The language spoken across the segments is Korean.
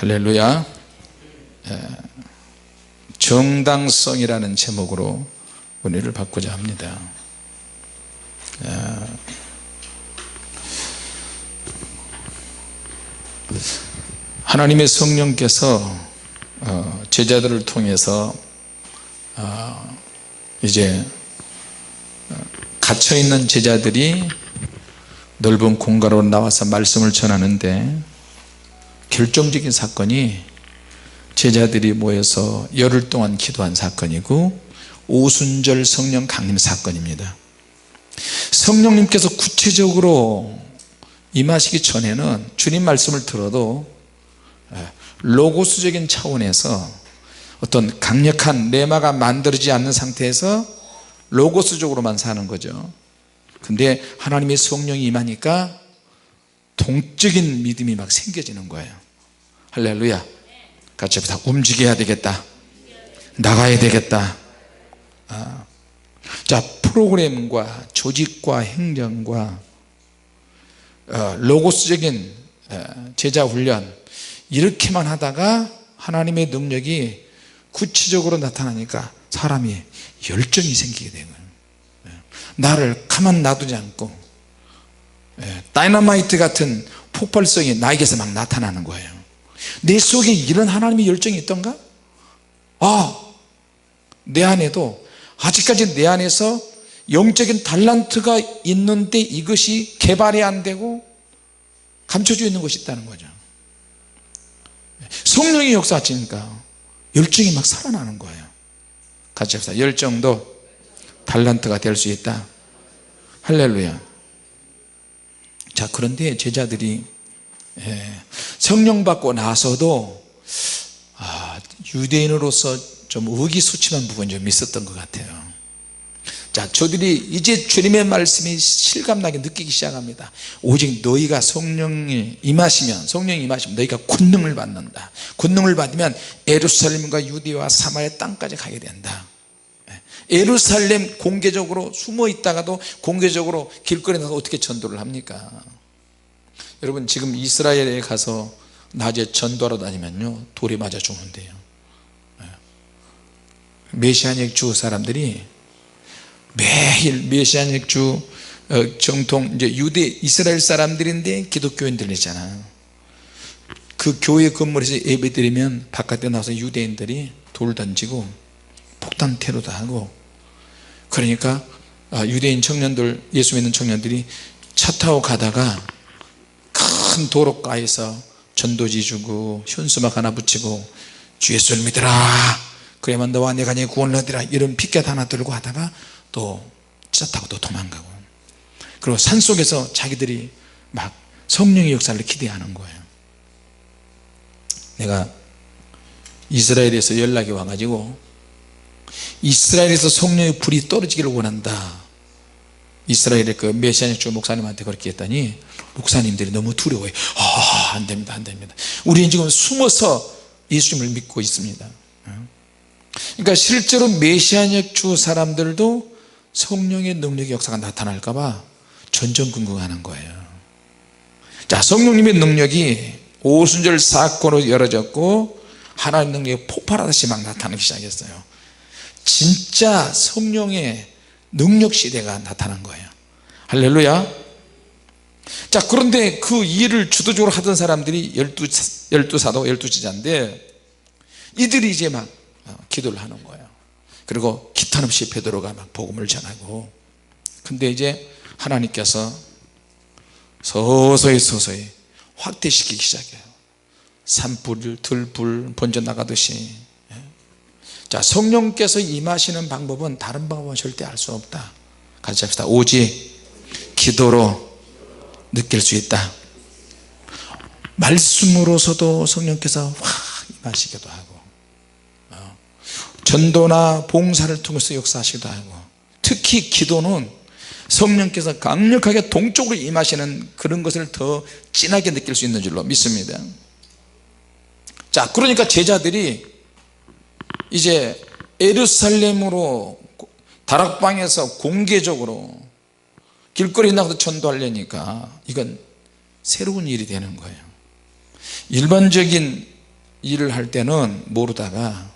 할렐루야. 정당성이라는 제목으로 은혜를 받고자 합니다. 하나님의 성령께서 제자들을 통해서 이제 갇혀있는 제자들이 넓은 공간으로 나와서 말씀을 전하는데, 결정적인 사건이 제자들이 모여서 열흘 동안 기도한 사건이고, 오순절 성령 강림 사건입니다. 성령님께서 구체적으로 임하시기 전에는 주님 말씀을 들어도 로고스적인 차원에서 어떤 강력한 레마가 만들어지지 않는 상태에서 로고스적으로만 사는 거죠. 근데 하나님의 성령이 임하니까 동적인 믿음이 막 생겨지는 거예요. 할렐루야. 같이 합시다. 움직여야 되겠다, 나가야 되겠다. 자, 프로그램과 조직과 행정과 로고스적인 제자 훈련, 이렇게만 하다가 하나님의 능력이 구체적으로 나타나니까 사람이 열정이 생기게 되는 거예요. 나를 가만 놔두지 않고 다이너마이트 같은 폭발성이 나에게서 막 나타나는 거예요. 내 속에 이런 하나님의 열정이 있던가? 내 안에도 아직까지 내 안에서 영적인 달란트가 있는데 이것이 개발이 안 되고 감춰져 있는 것이 있다는 거죠. 성령이 역사하시니까 열정이 막 살아나는 거예요. 같이 합시다. 열정도 달란트가 될 수 있다. 할렐루야. 자, 그런데 제자들이 성령 받고 나서도 유대인으로서 좀 의기소침한 부분이 좀 있었던 것 같아요. 자, 저들이 이제 주님의 말씀이 실감나게 느끼기 시작합니다. 오직 너희가 성령이 임하시면 너희가 권능을 받는다. 권능을 받으면 예루살렘과 유대와 사마리아 땅까지 가게 된다. 예루살렘 공개적으로 숨어 있다가도 공개적으로 길거리에 나가서 어떻게 전도를 합니까? 여러분, 지금 이스라엘에 가서 낮에 전도하러 다니면요, 돌에 맞아 죽는데요. 메시아닉 주 사람들이 매일 메시아닉 주 정통 이제 유대 이스라엘 사람들인데 기독교인들이잖아요. 그 교회 건물에서 예배드리면 바깥에 나와서 유대인들이 돌 던지고 폭탄 테러도 하고, 그러니까 유대인 청년들, 예수 믿는 청년들이 차 타고 가다가 큰 도로가에서 전도지 주고 현수막 하나 붙이고 주 예수를 믿으라, 그래야만 너와 내 가정에 구원을 얻으라, 이런 피켓 하나 들고 하다가 또 차 타고 또 도망가고, 그리고 산속에서 자기들이 막 성령의 역사를 기대하는 거예요. 내가 이스라엘에서 연락이 와가지고 이스라엘에서 성령의 불이 떨어지기를 원한다, 이스라엘의 그 메시아닉 주 목사님한테 그렇게 했더니 목사님들이 너무 두려워해요. 안됩니다, 안됩니다. 우리는 지금 숨어서 예수님을 믿고 있습니다. 그러니까 실제로 메시아닉 주 사람들도 성령의 능력의 역사가 나타날까 봐 전전긍긍하는 거예요. 자, 성령님의 능력이 오순절 사건으로 열어졌고 하나님의 능력이 폭발하듯이 막 나타나기 시작했어요. 진짜 성령의 능력 시대가 나타난 거예요. 할렐루야. 자, 그런데 그 일을 주도적으로 하던 사람들이 12사도 12제자인데 이들이 이제 막 기도를 하는 거예요. 그리고 기탄 없이 베드로가 막 복음을 전하고, 근데 이제 하나님께서 서서히 확대시키기 시작해요. 산불 들불 번져나가듯이. 자, 성령께서 임하시는 방법은 다른 방법은 절대 알 수 없다. 같이 합시다. 오직 기도로 느낄 수 있다. 말씀으로서도 성령께서 확 임하시기도 하고, 전도나 봉사를 통해서 역사하시기도 하고, 특히 기도는 성령께서 강력하게 동쪽으로 임하시는 그런 것을 더 진하게 느낄 수 있는 줄로 믿습니다. 자, 그러니까 제자들이 이제 예루살렘으로 다락방에서 공개적으로 길거리에 나가서 전도하려니까 이건 새로운 일이 되는 거예요. 일반적인 일을 할 때는 모르다가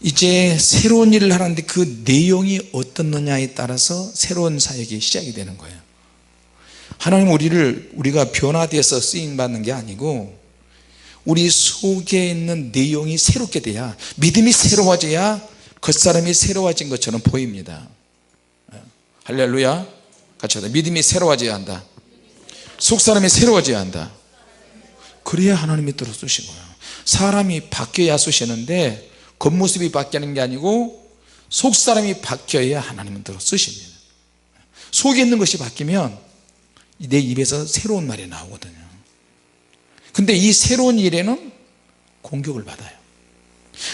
이제 새로운 일을 하는데 그 내용이 어떻느냐에 따라서 새로운 사역이 시작이 되는 거예요. 하나님 우리가 변화돼서 쓰임받는 게 아니고 우리 속에 있는 내용이 새롭게 돼야, 믿음이 새로워져야 겉사람이 새로워진 것처럼 보입니다. 할렐루야. 같이 하자. 믿음이 새로워져야 한다. 속사람이 새로워져야 한다. 그래야 하나님이 들어 쓰신 거예요. 사람이 바뀌어야 쓰시는데 겉모습이 바뀌는 게 아니고 속사람이 바뀌어야 하나님은 들어 쓰십니다. 속에 있는 것이 바뀌면 내 입에서 새로운 말이 나오거든요. 근데 이 새로운 일에는 공격을 받아요.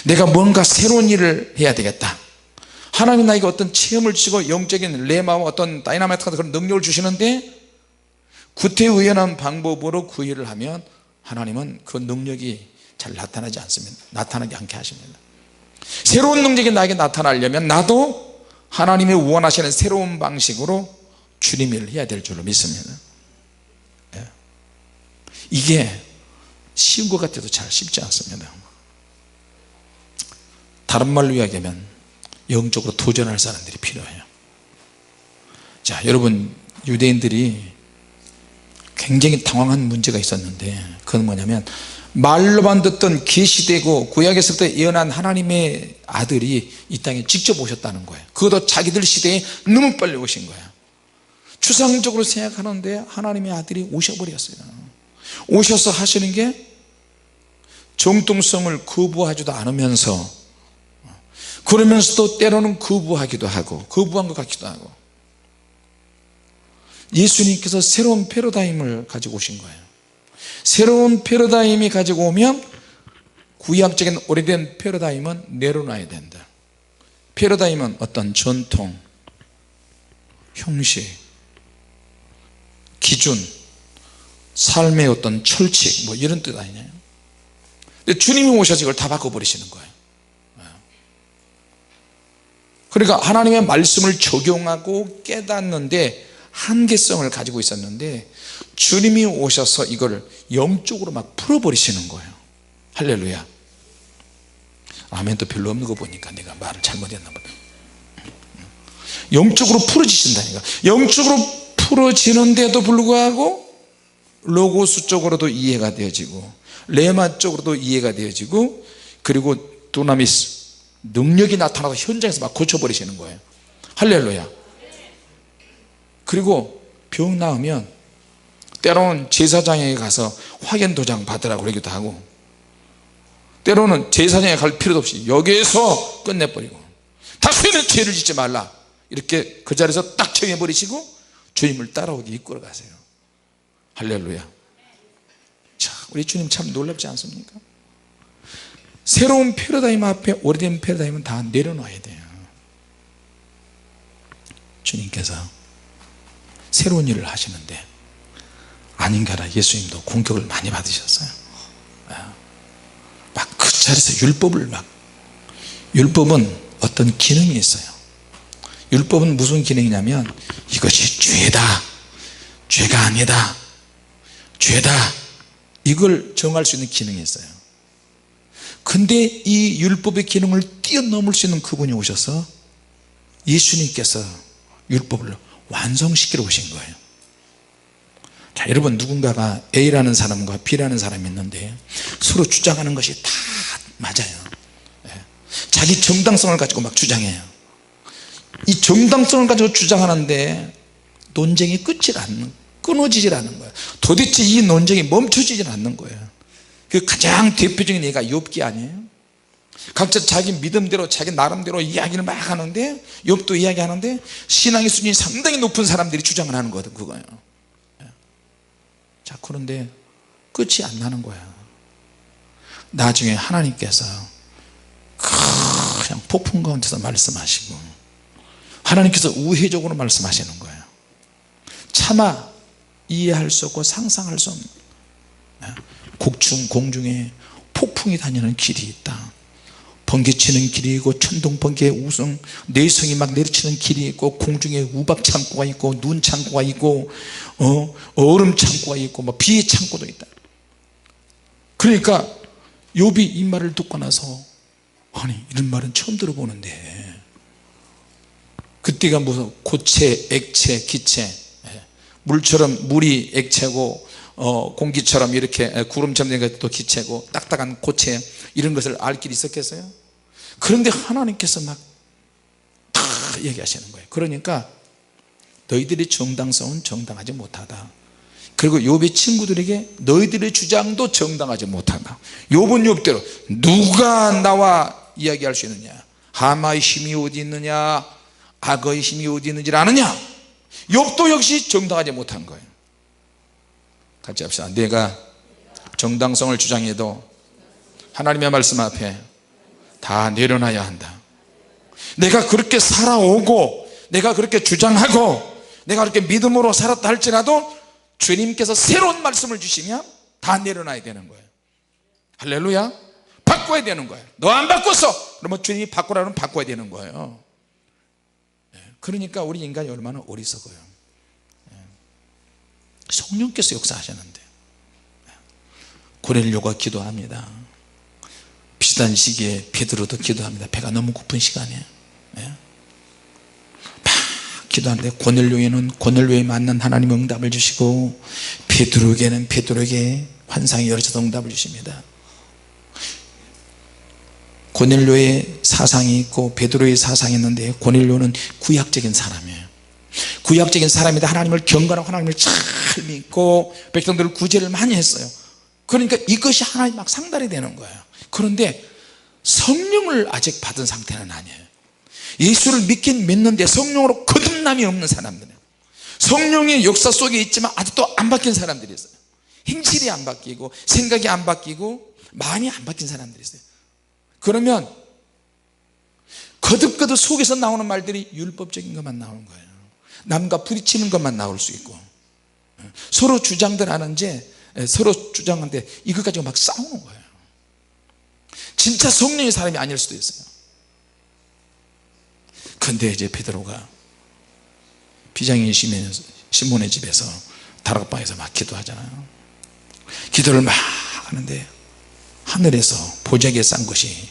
내가 뭔가 새로운 일을 해야 되겠다. 하나님 나에게 어떤 체험을 주시고 영적인 레마와 어떤 다이나마이트 같은 그런 능력을 주시는데 구태의연한 방법으로 그 일을 하면 하나님은 그 능력이 잘 나타나지 않습니다. 나타나지 않게 하십니다. 새로운 능력이 나에게 나타나려면 나도 하나님이 원하시는 새로운 방식으로 주님 일을 해야 될 줄로 믿습니다. 이게 쉬운 것 같아도 잘 쉽지 않습니다. 다른 말로 이야기하면 영적으로 도전할 사람들이 필요해요. 자, 여러분, 유대인들이 굉장히 당황한 문제가 있었는데 그건 뭐냐면 말로만 듣던 계시되고 구약에서부터 예언한 하나님의 아들이 이 땅에 직접 오셨다는 거예요. 그것도 자기들 시대에 너무 빨리 오신 거예요. 추상적으로 생각하는데 하나님의 아들이 오셔버렸어요. 오셔서 하시는 게 정통성을 거부하지도 않으면서, 그러면서도 때로는 거부하기도 하고 거부한 것 같기도 하고, 예수님께서 새로운 패러다임을 가지고 오신 거예요. 새로운 패러다임이 가지고 오면 구약적인 오래된 패러다임은 내려놔야 된다. 패러다임은 어떤 전통, 형식, 기준, 삶의 어떤 철칙, 뭐 이런 뜻 아니냐요. 근데 주님이 오셔서 이걸 다 바꿔버리시는 거예요. 그러니까 하나님의 말씀을 적용하고 깨닫는데 한계성을 가지고 있었는데 주님이 오셔서 이걸 영적으로 막 풀어버리시는 거예요. 할렐루야. 아멘도 별로 없는 거 보니까 내가 말을 잘못했나 보다. 영적으로 풀어지신다니까. 영적으로 풀어지는데도 불구하고 로고스 쪽으로도 이해가 되어지고 레마 쪽으로도 이해가 되어지고, 그리고 두나미스 능력이 나타나서 현장에서 막 고쳐버리시는 거예요. 할렐루야. 그리고 병 나으면 때로는 제사장에게 가서 확인 도장 받으라고 그러기도 하고, 때로는 제사장에 갈 필요도 없이 여기에서 끝내버리고, 다시는 죄를 짓지 말라 이렇게 그 자리에서 딱 정해버리시고 주님을 따라오게 이끌어 가세요. 할렐루야. 자, 우리 주님 참 놀랍지 않습니까? 새로운 패러다임 앞에 오래된 패러다임은 다 내려놔야 돼요. 주님께서 새로운 일을 하시는데 아닌가라 예수님도 공격을 많이 받으셨어요. 막 그 자리에서 율법은 어떤 기능이 있어요. 율법은 무슨 기능이냐면 이것이 죄다, 죄가 아니다, 죄다, 이걸 정할 수 있는 기능이 있어요. 근데 이 율법의 기능을 뛰어넘을 수 있는 그분이 오셔서 예수님께서 율법을 완성시키러 오신 거예요. 자, 여러분, 누군가가 A라는 사람과 B라는 사람이 있는데 서로 주장하는 것이 다 맞아요. 자기 정당성을 가지고 막 주장해요. 이 정당성을 가지고 주장하는데 논쟁이 끊어지질 않는 거예요. 도대체 이 논쟁이 멈춰지질 않는 거예요. 그 가장 대표적인 예가 욥기 아니에요? 각자 자기 믿음대로 자기 나름대로 이야기를 막 하는데, 욥도 이야기하는데 신앙의 수준이 상당히 높은 사람들이 주장을 하는 거거든요. 그거예요. 자, 그런데 끝이 안 나는 거야. 나중에 하나님께서 그냥 폭풍 가운데서 말씀하시고, 하나님께서 우회적으로 말씀하시는 거예요. 차마 이해할 수 없고 상상할 수 없는, 공중에 폭풍이 다니는 길이 있다. 번개치는 길이 있고 천둥 번개의 우승 내성이 막 내리치는 길이 있고, 공중에 우박 창고가 있고 눈 창고가 있고 얼음 창고가 있고 뭐 비 창고도 있다. 그러니까 욥이 이 말을 듣고 나서 아니 이런 말은 처음 들어보는데, 그때가 무슨 고체, 액체, 기체, 물처럼 물이 액체고 공기처럼 이렇게 구름처럼 된 것도 기체고 딱딱한 고체, 이런 것을 알 길이 있었겠어요? 그런데 하나님께서 막 다 얘기하시는 거예요. 그러니까 너희들의 정당성은 정당하지 못하다. 그리고 욥의 친구들에게 너희들의 주장도 정당하지 못하다. 욥은 욥대로 누가 나와 이야기할 수 있느냐, 하마의 힘이 어디 있느냐, 악의 힘이 어디 있는지 아느냐. 욥도 역시 정당하지 못한 거예요. 같이 합시다. 내가 정당성을 주장해도 하나님의 말씀 앞에 다 내려놔야 한다. 내가 그렇게 살아오고 내가 그렇게 주장하고 내가 그렇게 믿음으로 살았다 할지라도 주님께서 새로운 말씀을 주시면 다 내려놔야 되는 거예요. 할렐루야. 바꿔야 되는 거예요. 너 안 바꿨어 그러면 주님이 바꾸라면 바꿔야 되는 거예요. 그러니까 우리 인간이 얼마나 어리석어요. 성령께서 역사하셨는데, 고넬료가 기도합니다. 비슷한 시기에 베드로도 기도합니다. 배가 너무 고픈 시간이에요. 막 기도하는데 고넬료에는 고넬료에 맞는 하나님 응답을 주시고, 베드로에게는 베드로에게 환상이 열어져서 응답을 주십니다. 고넬료의 사상이 있고 베드로의 사상이 있는데, 고넬료는 구약적인 사람이에요. 구약적인 사람인데 하나님을 경건하고 하나님을 잘 믿고 백성들을 구제를 많이 했어요. 그러니까 이것이 하나님 막 상달이 되는 거예요. 그런데 성령을 아직 받은 상태는 아니에요. 예수를 믿긴 믿는데 성령으로 거듭남이 없는 사람들이에요. 성령의 역사 속에 있지만 아직도 안 바뀐 사람들이 있어요. 행실이 안 바뀌고 생각이 안 바뀌고 많이 안 바뀐 사람들이 있어요. 그러면 거듭거듭 속에서 나오는 말들이 율법적인 것만 나오는 거예요. 남과 부딪히는 것만 나올 수 있고, 서로 주장들 하는데 서로 주장하는데 이것 가지고 막 싸우는 거예요. 진짜 성령의 사람이 아닐 수도 있어요. 근데 이제 베드로가 비장의 시몬의 집에서 다락방에서 막 기도하잖아요. 기도를 막 하는데 하늘에서 보자기에 싼 것이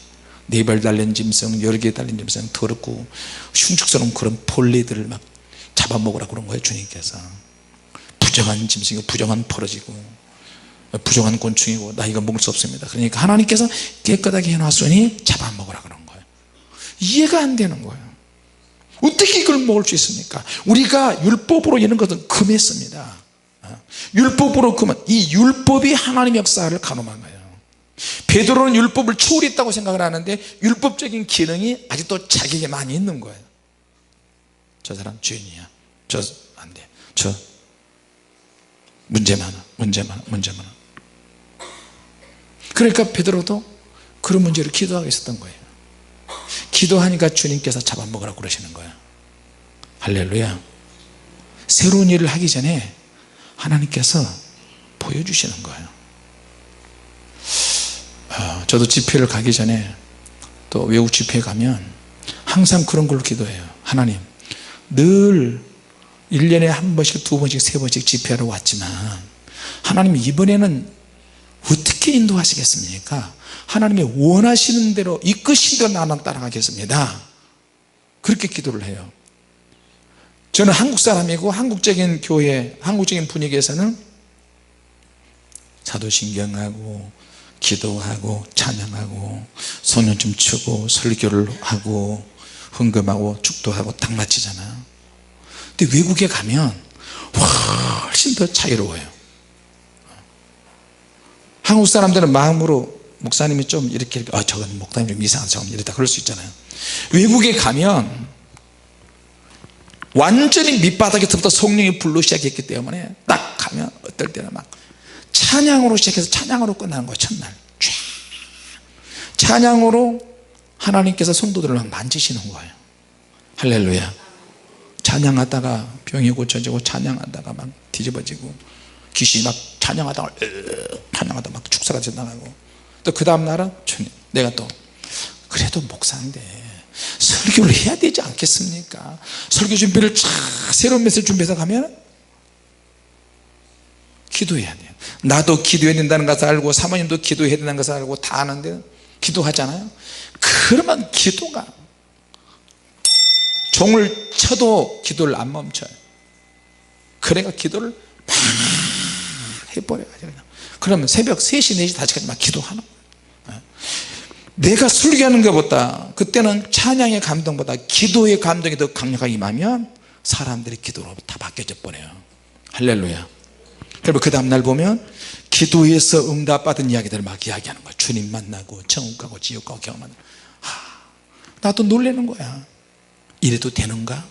4발 달린 짐승, 여러 개 달린 짐승, 더럽고 흉측스러운 그런 벌레들을 막 잡아먹으라고 그런 거예요. 주님께서 부정한 짐승이고 부정한 벌어지고 부정한 곤충이고 나 이거 먹을 수 없습니다. 그러니까 하나님께서 깨끗하게 해놨으니 잡아먹으라 그런 거예요. 이해가 안 되는 거예요. 어떻게 이걸 먹을 수 있습니까? 우리가 율법으로 이런 것은 금했습니다. 율법으로 금은, 이 율법이 하나님의 역사를 가늠한 거예요. 베드로는 율법을 초월했다고 생각을 하는데 율법적인 기능이 아직도 자기에게 많이 있는 거예요. 저 사람 죄인이야, 저 안 돼, 저 문제 많아. 그러니까 베드로도 그런 문제를 기도하고 있었던 거예요. 기도하니까 주님께서 잡아먹으라고 그러시는 거예요. 할렐루야. 새로운 일을 하기 전에 하나님께서 보여주시는 거예요. 저도 집회를 가기 전에 또 외국 집회에 가면 항상 그런 걸로 기도해요. 하나님, 늘 1년에 한 번씩, 2번씩, 3번씩 집회하러 왔지만 하나님 이번에는 어떻게 인도하시겠습니까? 하나님이 원하시는 대로 이끄신 대로 나는 따라가겠습니다. 그렇게 기도를 해요. 저는 한국 사람이고 한국적인 교회, 한국적인 분위기에서는 사도신경하고 기도하고 찬양하고 손을 좀 치고 설교를 하고 헌금하고 축도하고 딱 마치잖아요. 근데 외국에 가면 훨씬 더 자유로워요. 한국 사람들은 마음으로 목사님이 좀 이렇게 저건 목사님 좀 이상하다, 저건 이랬다 그럴 수 있잖아요. 외국에 가면 완전히 밑바닥에서부터 성령이 불러 시작했기 때문에 딱 가면 어떨 때는 막 찬양으로 시작해서 찬양으로 끝나는 거예요. 첫날 찬양으로 하나님께서 성도들을 막 만지시는 거예요. 할렐루야. 찬양하다가 병이 고쳐지고 찬양하다가 막 뒤집어지고 귀신이 막 찬양하다가 막 축사가 지나가고, 또 그 다음 날은 주님, 내가 또 그래도 목사인데 설교를 해야 되지 않겠습니까? 설교 준비를 쫙 새로운 메시지 준비해서 가면 기도해야 돼요. 나도 기도해야 된다는 것을 알고 사모님도 기도해야 된다는 것을 알고 다 아는데 기도하잖아요. 그러면 기도가 종을 쳐도 기도를 안 멈춰요. 그래가 기도를 막 해버려요. 그러면 새벽 3시 4시 5시까지 막 기도하는 거예요. 내가 설교하는 것보다 그때는 찬양의 감동보다 기도의 감동이 더 강력하게 임하면 사람들이 기도로 다 바뀌어져 버려요. 할렐루야. 그리고 그 다음날 보면 기도에서 응답받은 이야기들을 막 이야기하는 거야. 주님 만나고 천국 가고 지옥 가고 경험하는. 나도 놀라는 거야. 이래도 되는가?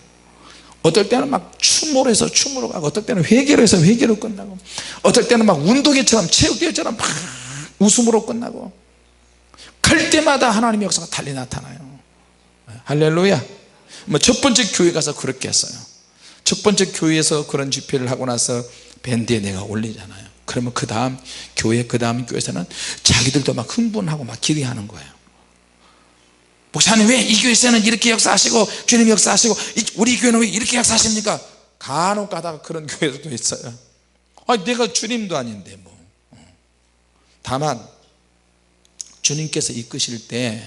어떨 때는 막 춤으로 해서 춤으로 가고, 어떨 때는 회개로 해서 회개로 끝나고, 어떨 때는 막 운동회처럼 체육대회처럼 막 웃음으로 끝나고, 갈 때마다 하나님의 역사가 달리 나타나요. 할렐루야. 첫 번째 교회 가서 그렇게 했어요. 첫 번째 교회에서 그런 집회를 하고 나서 밴드에 내가 올리잖아요. 그러면 그 다음 교회, 그 다음 교회에서는 자기들도 막 흥분하고 막 기대하는 거예요. 목사님 왜 이 교회에서는 이렇게 역사하시고 주님 역사하시고 우리 교회는 왜 이렇게 역사하십니까? 간혹 가다가 그런 교회도 있어요. 내가 주님도 아닌데 뭐. 다만 주님께서 이끄실 때,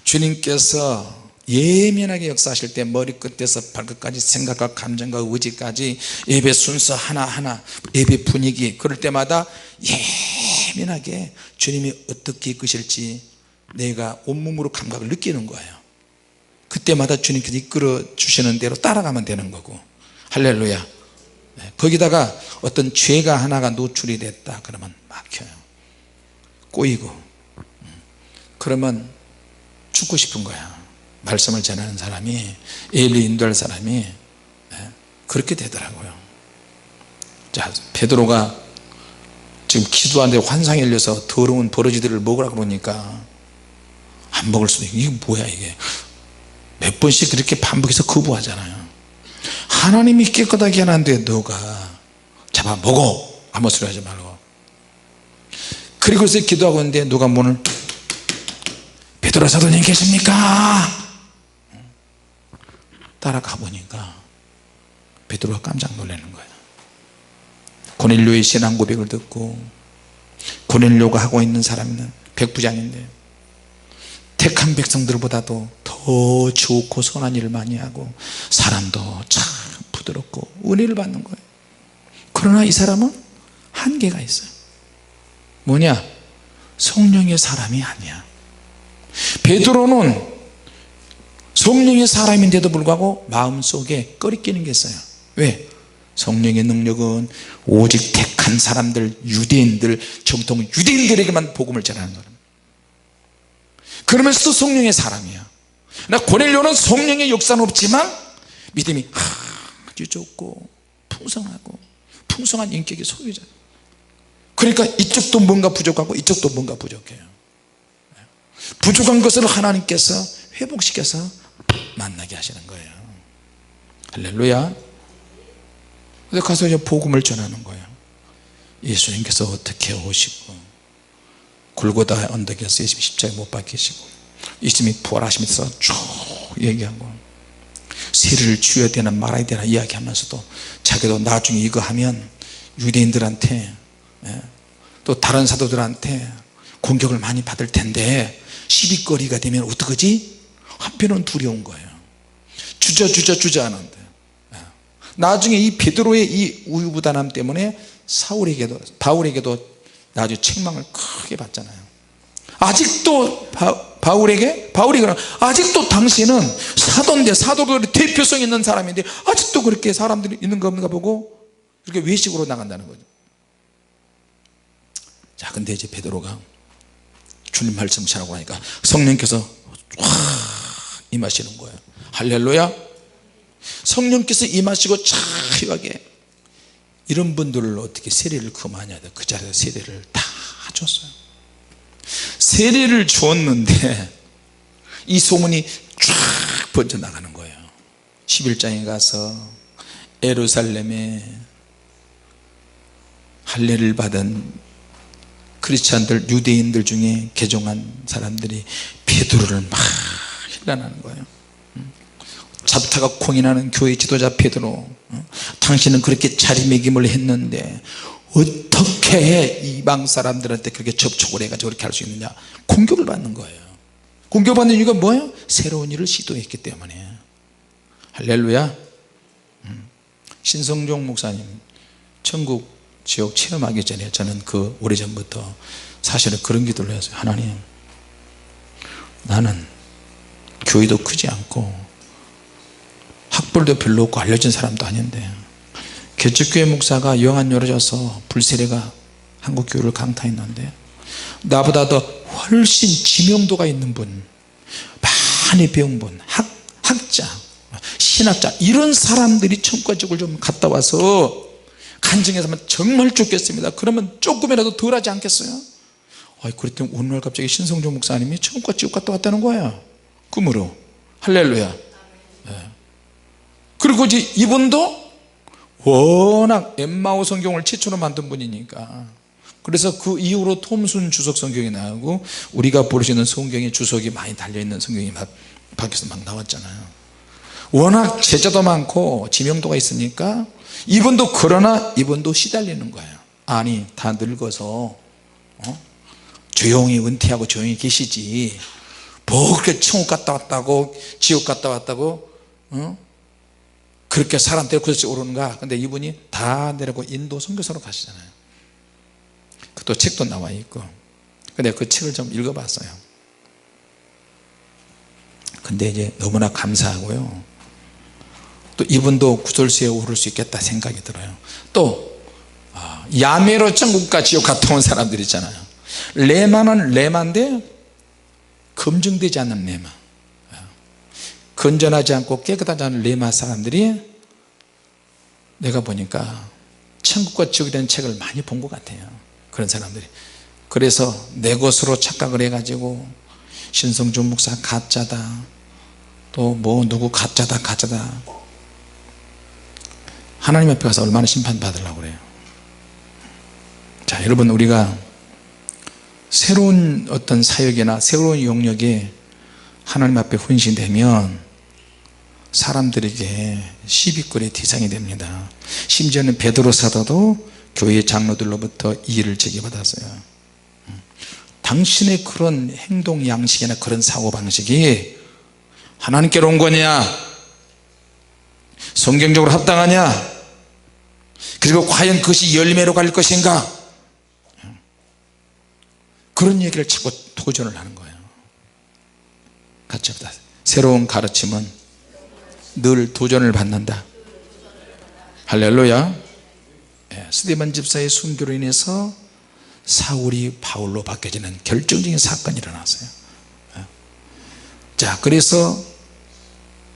주님께서 예민하게 역사하실 때 머리끝에서 발끝까지 생각과 감정과 의지까지 예배 순서 하나하나, 예배 분위기, 그럴 때마다 예민하게 주님이 어떻게 이끄실지 내가 온몸으로 감각을 느끼는 거예요. 그때마다 주님께서 이끌어 주시는 대로 따라가면 되는 거고. 할렐루야. 거기다가 어떤 죄가 하나가 노출이 됐다 그러면 막혀요. 꼬이고. 그러면 죽고 싶은 거야. 말씀을 전하는 사람이, 예를 인도할 사람이. 그렇게 되더라고요. 자, 베드로가 지금 기도하는데 환상이 열려서 더러운 버러지들을 먹으라 그러니까 안 먹을 수도 있고, 이게 뭐야 이게. 몇 번씩 그렇게 반복해서 거부하잖아요. 하나님이 깨끗하게 하는데 너가 잡아 먹어, 아무 소리 하지 말고. 그리고 그래서 기도하고 있는데 누가 문을, 베드로 사도님 계십니까? 따라가 보니까 베드로가 깜짝 놀라는 거예요. 고넬료의 신앙 고백을 듣고, 고넬료가 하고 있는 사람은 백부장인데 택한 백성들보다도 더 좋고 선한 일을 많이 하고 사람도 참 부드럽고 은혜를 받는 거예요. 그러나 이 사람은 한계가 있어요. 뭐냐? 성령의 사람이 아니야. 베드로는 성령의 사람인데도 불구하고 마음속에 꺼리끼는 게 있어요. 왜? 성령의 능력은 오직 택한 사람들, 유대인들, 정통 유대인들에게만 복음을 전하는 사람. 그러면서도 성령의 사람이야. 고넬료는 성령의 역사는 없지만 믿음이 아주 좋고 풍성하고 풍성한 인격의 소유자. 그러니까 이쪽도 뭔가 부족하고 이쪽도 뭔가 부족해요. 부족한 것을 하나님께서 회복시켜서 만나게 하시는 거예요. 할렐루야. 그래서 가서 이제 복음을 전하는 거예요. 예수님께서 어떻게 오시고 골고다 언덕에서 예수님 십자가에 못 박히시고 예수님이 부활하시면서 쭉 얘기하고, 세례를 주어야 되나 말아야 되나 이야기하면서도 자기도 나중에 이거 하면 유대인들한테 또 다른 사도들한테 공격을 많이 받을 텐데 시비거리가 되면 어떡하지? 한편은 두려운 거예요. 주저 하는데 나중에 이 베드로의 이 우유부단함 때문에 바울에게도 나중에 책망을 크게 받잖아요. 아직도 바울이 그럼 아직도 당신은 사도인데, 사도들의 대표성 있는 사람인데 아직도 그렇게 사람들이 있는 건가 보고 이렇게 외식으로 나간다는 거죠. 자, 근데 이제 베드로가 주님 말씀 전하고 하니까 성령께서 확 임하시는 거예요. 할렐루야. 성령께서 임하시고 자유하게. 이런 분들을 어떻게 세례를 그만해야 돼? 그 자리에서 세례를 다 줬어요. 세례를 줬는데 이 소문이 쫙 번져나가는 거예요. 11장에 가서 예루살렘에 할례를 받은 크리스찬들, 유대인들 중에 개종한 사람들이 베드로를 막 힐난하는 거예요. 잡타가 콩이 나는 교회 지도자 베드로, 당신은 그렇게 자리매김을 했는데 어떻게 이방 사람들한테 그렇게 접촉을 해가지고 그렇게 할 수 있느냐, 공격을 받는 거예요. 공격받는 이유가 뭐예요? 새로운 일을 시도했기 때문에. 할렐루야. 신성종 목사님 천국 지옥 체험하기 전에 저는 그 오래전부터 사실은 그런 기도를 했어요. 하나님, 나는 교회도 크지 않고 학벌도 별로 없고 알려진 사람도 아닌데 개척교회 목사가 영안 열어져서 불세례가 한국교회를 강타했는데 나보다 더 훨씬 지명도가 있는 분, 많이 배운 분, 학자, 신학자, 이런 사람들이 천국지옥을 좀 갔다 와서 간증해서면 정말 좋겠습니다. 그러면 조금이라도 덜 하지 않겠어요? 그랬더니 오늘 갑자기 신성종 목사님이 천국과 지옥 갔다 왔다는 거예요, 꿈으로. 할렐루야. 네. 그리고 이제 이분도 워낙 엠마오 성경을 최초로 만든 분이니까, 그래서 그 이후로 톰순 주석 성경이 나오고 우리가 볼 수 있는 성경의 주석이 많이 달려있는 성경이 막 밖에서 막 나왔잖아요. 워낙 제자도 많고 지명도가 있으니까 이분도, 그러나 이분도 시달리는 거예요. 아니, 다 늙어서 조용히 은퇴하고 조용히 계시지 뭐 그렇게 천국 갔다 왔다고 지옥 갔다 왔다고 그렇게 사람 데리고 오르는가. 근데 이분이 다 내려고 인도 선교사로 가시잖아요. 또 책도 나와 있고. 근데 그 책을 좀 읽어봤어요. 근데 이제 너무나 감사하고요, 또 이분도 구설수에 오를 수 있겠다 생각이 들어요. 또 야매로 천국과 지옥 갔다 온 사람들 있잖아요. 레마는 레마인데 검증되지 않는 레마, 건전하지 않고 깨끗하지 않은 레마 사람들이 내가 보니까 천국과 지옥에 대한 책을 많이 본 것 같아요, 그런 사람들이. 그래서 내 것으로 착각을 해가지고 신성준 목사 가짜다, 또 뭐 누구 가짜다 하나님 앞에 가서 얼마나 심판받으려고 그래요. 자, 여러분, 우리가 새로운 어떤 사역이나 새로운 영역에 하나님 앞에 헌신되면 사람들에게 시비거리의 대상이 됩니다. 심지어는 베드로 사도도 교회 장로들로부터 이의를 제기받았어요. 당신의 그런 행동 양식이나 그런 사고방식이 하나님께로 온 거냐, 성경적으로 합당하냐, 그리고 과연 그것이 열매로 갈 것인가, 그런 얘기를 자꾸 도전을 하는 거예요. 같이 합시다. 새로운 가르침은 늘 도전을 받는다. 할렐루야. 스데반 집사의 순교로 인해서 사울이 바울로 바뀌어지는 결정적인 사건이 일어났어요. 자, 그래서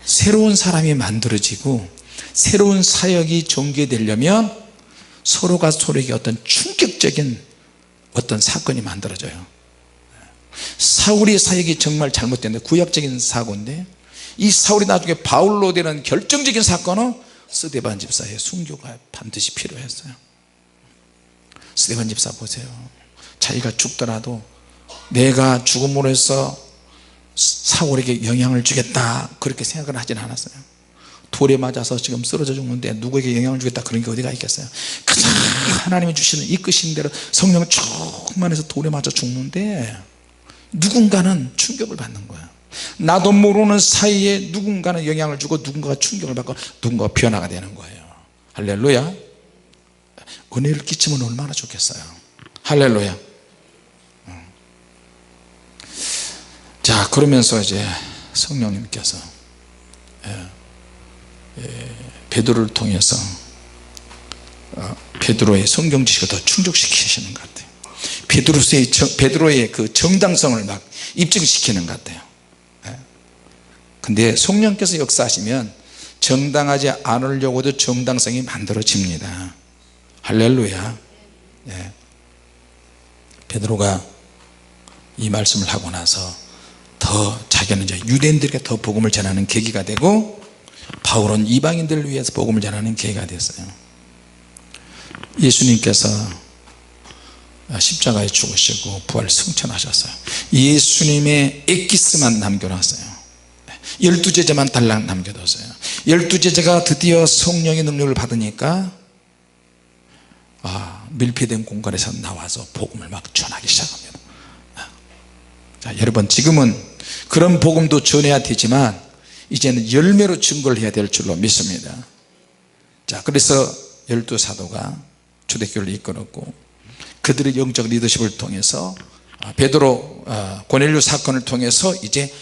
새로운 사람이 만들어지고 새로운 사역이 전개되려면 서로가 서로에게 어떤 충격적인 어떤 사건이 만들어져요. 사울의 사역이 정말 잘못됐는데, 구약적인 사고인데, 이 사울이 나중에 바울로 되는 결정적인 사건은 스데반 집사의 순교가 반드시 필요했어요. 스데반 집사 보세요. 자기가 죽더라도 내가 죽음으로 해서 사울에게 영향을 주겠다 그렇게 생각을 하진 않았어요. 돌에 맞아서 지금 쓰러져 죽는데 누구에게 영향을 주겠다 그런 게 어디가 있겠어요. 그저 하나님이 주시는 이끄신 대로 성령 충만해서 돌에 맞아 죽는데 누군가는 충격을 받는 거야. 나도 모르는 사이에 누군가는 영향을 주고 누군가가 충격을 받고 누군가가 변화가 되는 거예요. 할렐루야. 은혜를 끼치면 얼마나 좋겠어요. 할렐루야. 자, 그러면서 이제 성령님께서 베드로를 통해서 베드로의 성경 지식을 더 충족시키시는 것 같아요. 베드로의 그 정당성을 막 입증시키는 것 같아요. 근데 성령께서 역사하시면 정당하지 않으려고도 정당성이 만들어집니다. 할렐루야. 베드로가 이 말씀을 하고 나서 더 자기는 이제 유대인들에게 더 복음을 전하는 계기가 되고, 바울은 이방인들을 위해서 복음을 전하는 계기가 됐어요. 예수님께서 십자가에 죽으시고 부활 승천하셨어요. 예수님의 엑기스만 남겨놨어요. 12제자만 달랑 남겨뒀어요. 12제자가 드디어 성령의 능력을 받으니까 밀폐된 공간에서 나와서 복음을 막 전하기 시작합니다. 자, 여러분 지금은 그런 복음도 전해야 되지만 이제는 열매로 증거를 해야 될 줄로 믿습니다. 자, 그래서 12사도가 초대교회를 이끌었고 그들의 영적 리더십을 통해서 베드로 고넬료 사건을 통해서 이제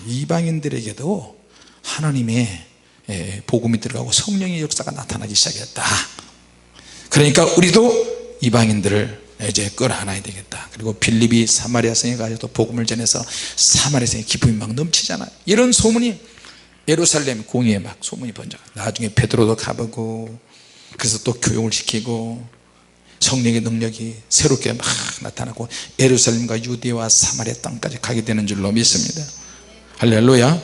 이방인들에게도 하나님의 복음이 들어가고 성령의 역사가 나타나기 시작했다. 그러니까 우리도 이방인들을 이제 끌어안아야 되겠다. 그리고 빌립이 사마리아 성에 가서 복음을 전해서 사마리아 성에 기쁨이 막 넘치잖아요. 이런 소문이 예루살렘 공의에 막 소문이 번져. 나중에 베드로도 가보고 그래서 또 교육을 시키고 성령의 능력이 새롭게 막 나타나고 예루살렘과 유대와 사마리아 땅까지 가게 되는 줄로 믿습니다. 할렐루야.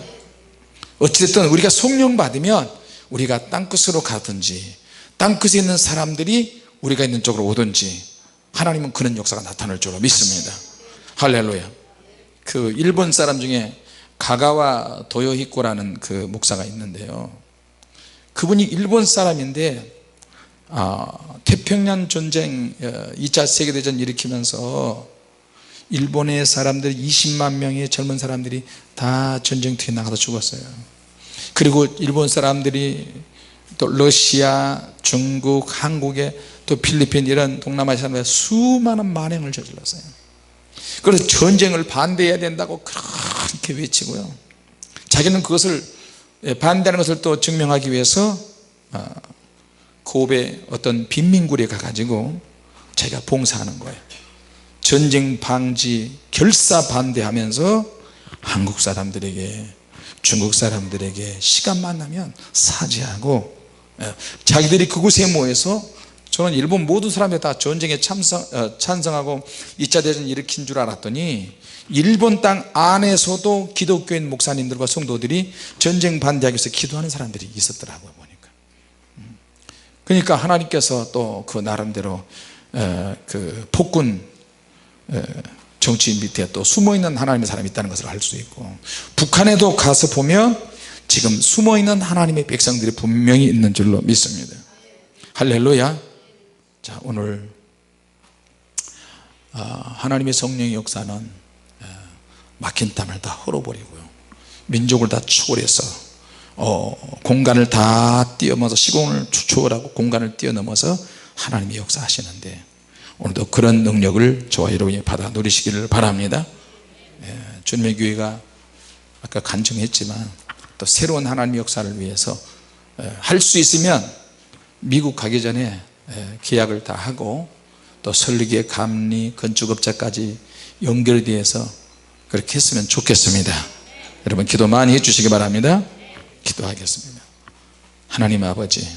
어찌됐든 우리가 성령 받으면 우리가 땅끝으로 가든지 땅끝에 있는 사람들이 우리가 있는 쪽으로 오든지 하나님은 그런 역사가 나타날 줄로 믿습니다. 할렐루야. 그 일본 사람 중에 가가와 도요히코라는 그 목사가 있는데요, 그분이 일본 사람인데 태평양 전쟁 2차 세계대전 일으키면서 일본의 사람들 20만 명의 젊은 사람들이 다 전쟁터에 나가서 죽었어요. 그리고 일본 사람들이 또 러시아, 중국, 한국에 또 필리핀 이런 동남아시아 사람들 수많은 만행을 저질렀어요. 그래서 전쟁을 반대해야 된다고 그렇게 외치고요, 자기는 그것을 반대하는 것을 또 증명하기 위해서 고베 어떤 빈민굴에 가가지고 자기가 봉사하는 거예요. 전쟁 방지 결사 반대하면서 한국 사람들에게 중국 사람들에게 시간만 나면 사죄하고, 자기들이 그곳에 모여서 저는 일본 모든 사람들이 다 전쟁에 찬성하고 2차 대전 일으킨 줄 알았더니 일본 땅 안에서도 기독교인 목사님들과 성도들이 전쟁 반대하기 위해서 기도하는 사람들이 있었더라고요, 보니까. 그러니까 하나님께서 또 그 나름대로 그 폭군 정치인 밑에 또 숨어있는 하나님의 사람이 있다는 것을 알 수 있고, 북한에도 가서 보면 지금 숨어있는 하나님의 백성들이 분명히 있는 줄로 믿습니다. 할렐루야. 자, 오늘 하나님의 성령의 역사는 막힌 땀을 다 흘어버리고요, 민족을 다 초월해서 공간을 다 뛰어넘어서 시공을 초월하고 공간을 뛰어넘어서 하나님이 역사하시는데, 오늘도 그런 능력을 저와 여러분이 받아 누리시기를 바랍니다. 주님의 교회가 아까 간증했지만 또 새로운 하나님의 역사를 위해서 할 수 있으면 미국 가기 전에 계약을 다 하고 또 설계, 감리, 건축업자까지 연결되어서 그렇게 했으면 좋겠습니다. 여러분 기도 많이 해주시기 바랍니다. 기도하겠습니다. 하나님 아버지,